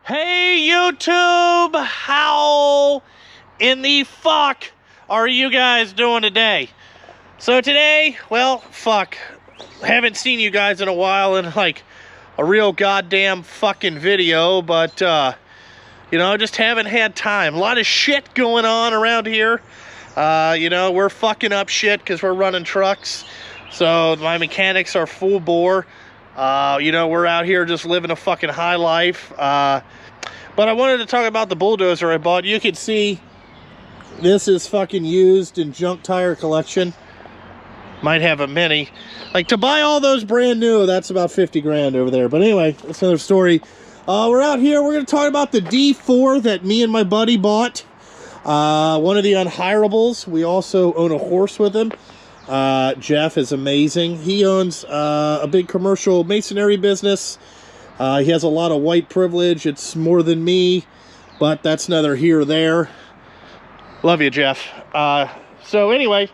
Hey YouTube, how in the fuck are you guys doing today? So today, well, fuck, haven't seen you guys in a while in like a real goddamn fucking video, but you know, just haven't had time. A lot of shit going on around here. You know, we're fucking up shit because we're running trucks, so my mechanics are full bore. You know, we're out here just living a fucking high life. But I wanted to talk about the bulldozer I bought. You can see this is fucking used in junk tire collection. Might have a mini. Like, to buy all those brand new, that's about 50 grand over there. But anyway, that's another story. We're out here. We're going to talk about the D4 that me and my buddy bought. One of the unhirables. We also own a horse with him. Jeff is amazing. He owns a big commercial masonry business. He has a lot of white privilege. It's more than me, but that's neither here or there. Love you, Jeff. So anyway,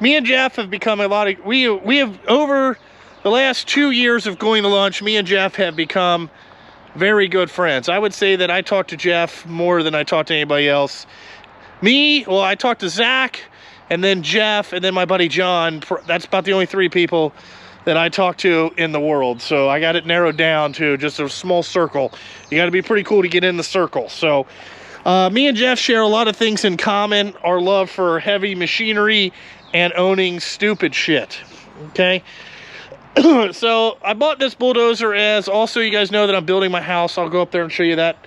me and Jeff have become a lot of, we have, over the last 2 years of going to lunch, me and Jeff have become very good friends. I would say that I talk to Jeff more than I talk to anybody else. Well, I talk to Zach, and then Jeff, and then my buddy John. That's about the only 3 people that I talk to in the world. So I got it narrowed down to just a small circle. You got to be pretty cool to get in the circle. So me and Jeff share a lot of things in common. Our love for heavy machinery and owning stupid shit. Okay. So I bought this bulldozer as, also you guys know that I'm building my house. I'll go up there and show you that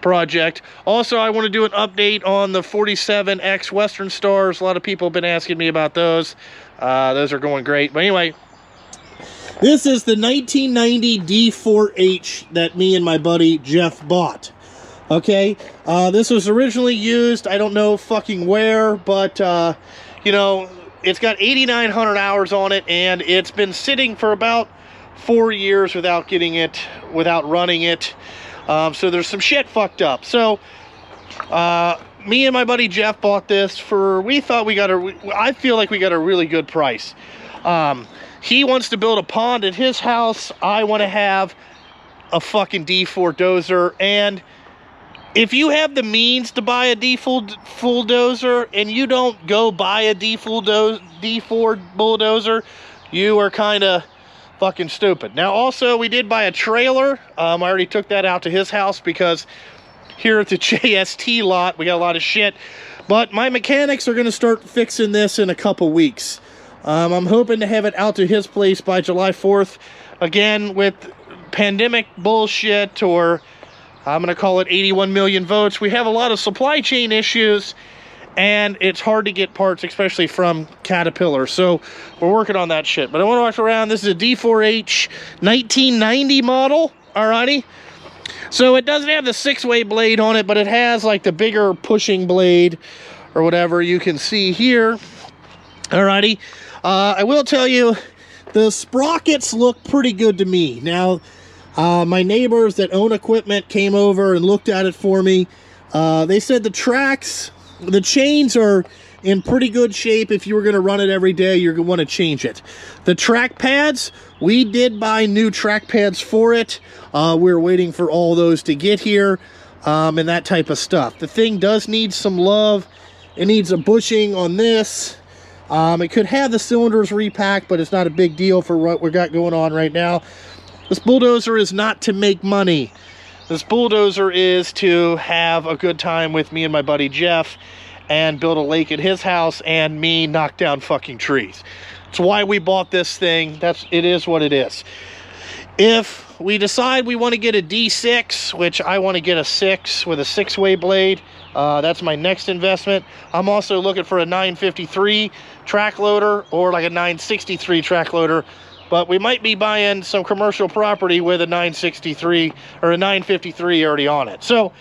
project. Also, I want to do an update on the 47X Western Stars. A lot of people have been asking me about those. Those are going great. But anyway, this is the 1990 D4H that me and my buddy Jeff bought. Okay, this was originally used, I don't know fucking where, but you know, it's got 8,900 hours on it, and it's been sitting for about 4 years without running it. So there's some shit fucked up. So me and my buddy Jeff bought this for, I feel like we got a really good price. He wants to build a pond at his house. I want to have a fucking D4 dozer. And if you have the means to buy a D4 dozer and you don't go buy a D4 bulldozer, you are kind of fucking stupid. Now, also, we did buy a trailer. I already took that out to his house because here at the JST lot, we got a lot of shit. But my mechanics are going to start fixing this in a couple weeks. I'm hoping to have it out to his place by July 4th. Again, with pandemic bullshit, or I'm going to call it 81 million votes, we have a lot of supply chain issues, and it's hard to get parts, especially from Caterpillar. So we're working on that shit. But I want to walk around. This is a D4H 1990 model. Alrighty. So it doesn't have the 6-way blade on it, but it has like the bigger pushing blade or whatever you can see here. Alrighty. I will tell you, the sprockets look pretty good to me. Now, my neighbors that own equipment came over and looked at it for me. They said the chains are in pretty good shape. If you were going to run it every day, you're going to want to change it. The track pads, we did buy new track pads for it. We're waiting for all those to get here, and that type of stuff. The thing does need some love. It needs a bushing on this. It could have the cylinders repacked, but it's not a big deal for what we got going on right now. This bulldozer is not to make money. This bulldozer is to have a good time with me and my buddy Jeff and build a lake at his house and me knock down fucking trees. That's why we bought this thing. It is what it is. If we decide we want to get a D6, which I want to get a 6 with a 6-way blade, that's my next investment. I'm also looking for a 953 track loader or like a 963 track loader, but we might be buying some commercial property with a 963 or a 953 already on it. So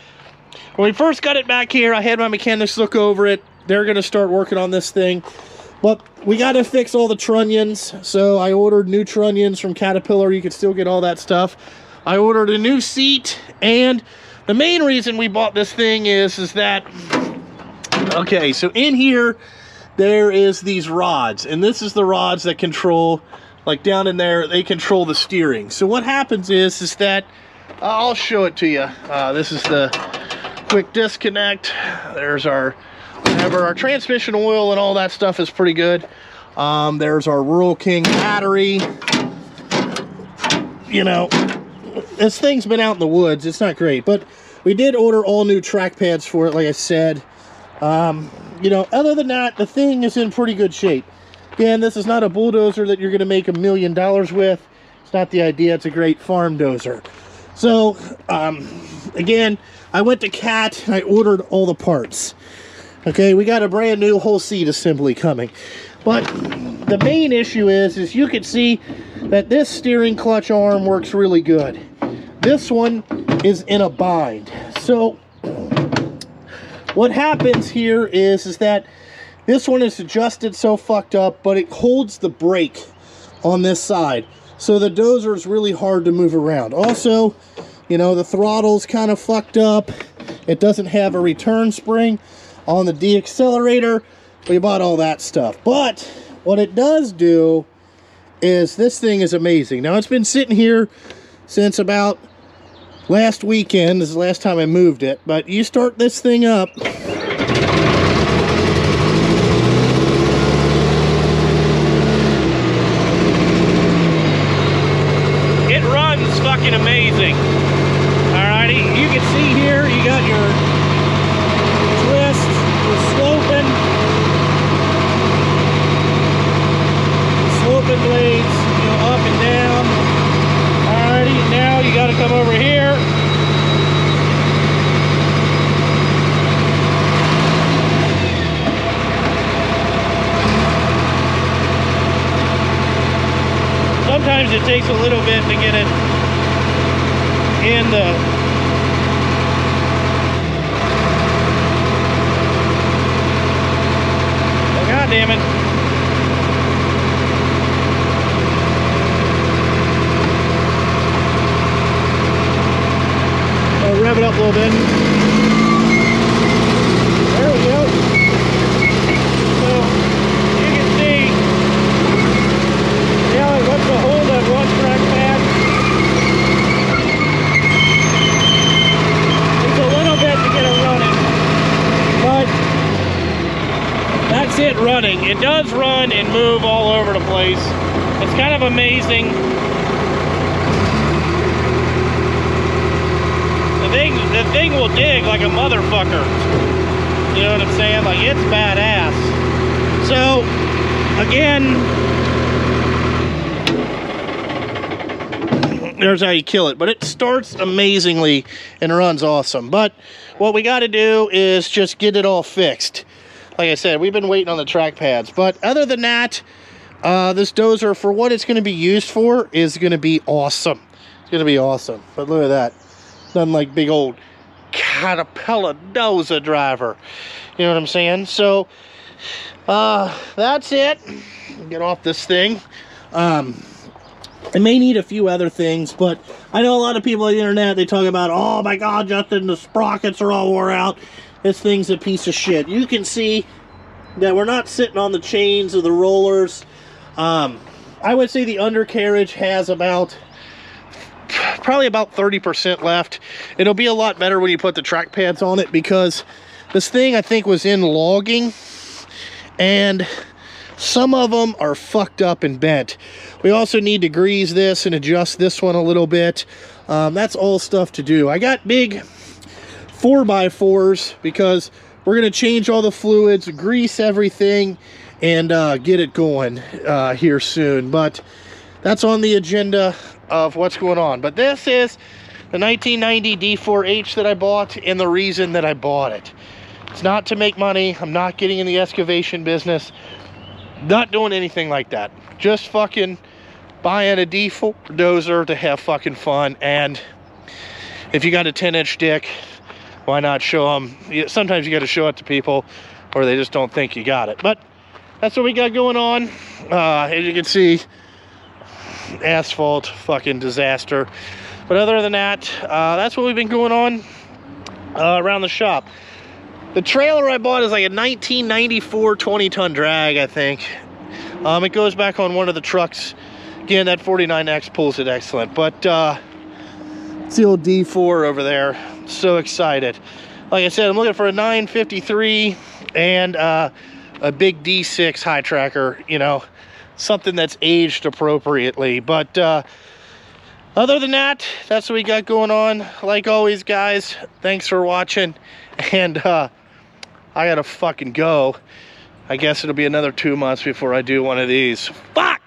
when we first got it back here, I had my mechanics look over it. They're going to start working on this thing, but we got to fix all the trunnions. So I ordered new trunnions from Caterpillar. You can still get all that stuff. I ordered a new seat, and the main reason we bought this thing is that, okay, so in here, there is these rods, and this is the rods that control, like down in there, they control the steering. So what happens is that I'll show it to you. This is the quick disconnect. There's our transmission oil and all that stuff is pretty good. There's our Rural King battery. You know, this thing's been out in the woods. It's not great, but we did order all new track pads for it, like I said. You know, other than that, the thing is in pretty good shape. Again, this is not a bulldozer that you're going to make $1 million with. It's not the idea. It's a great farm dozer. So, again, I went to Cat and I ordered all the parts. Okay, we got a brand new whole seat assembly coming. But the main issue is you can see that this steering clutch arm works really good. This one is in a bind. So what happens here is that this one is adjusted so fucked up, but it holds the brake on this side. So the dozer is really hard to move around. Also, you know, the throttle's kind of fucked up. It doesn't have a return spring on the deaccelerator. We bought all that stuff. But what it does do is this thing is amazing. Now, it's been sitting here since about last weekend. This is the last time I moved it. But you start this thing up. It runs fucking amazing. Alrighty, you can see here, you got your twist, your sloping blades, you know, up and down. Alrighty, now you got to come over here. Sometimes it takes a little bit to get it in the oh, God damn it. Rev it up a little bit. There we go. So you can see, yeah, it wants to hold that one track pad. It's a little bit to get it running, but that's it running. It does run and move all over the place. It's kind of amazing. The thing will dig like a motherfucker. You know what I'm saying? Like, it's badass. So, again, there's how you kill it. But it starts amazingly and runs awesome. But what we got to do is just get it all fixed. Like I said, we've been waiting on the track pads. But other than that, this dozer, for what it's going to be used for, is going to be awesome. It's going to be awesome. But look at that. Nothing like big old Caterpillar dozer driver. You know what I'm saying? So, that's it. Get off this thing. I may need a few other things, but I know a lot of people on the internet, they talk about, oh my God, Justin, the sprockets are all wore out. This thing's a piece of shit. You can see that we're not sitting on the chains or the rollers. I would say the undercarriage has probably about 30% left. It'll be a lot better when you put the track pads on it, because this thing I think was in logging and some of them are fucked up and bent. We also need to grease this and adjust this one a little bit. That's all stuff to do. I got big 4x4s because we're going to change all the fluids, grease everything, and get it going here soon. But that's on the agenda of what's going on. But this is the 1990 D4H that I bought, and the reason that I bought it. It's not to make money. I'm not getting in the excavation business. Not doing anything like that. Just fucking buying a D4 dozer to have fucking fun. And if you got a 10-inch dick, why not show them? Sometimes you got to show it to people, or they just don't think you got it. But that's what we got going on. As you can see, asphalt fucking disaster. But other than that, that's what we've been going on around the shop. The trailer I bought is like a 1994 20-ton drag, I think. It goes back on one of the trucks. Again, that 49X pulls it excellent. But It's the old D4 over there. So excited. Like I said, I'm looking for a 953 and a big D6 high tracker, you know, something that's aged appropriately. But other than that, that's what we got going on. Like always, guys, thanks for watching. And I gotta fucking go. I guess it'll be another 2 months before I do one of these. Fuck!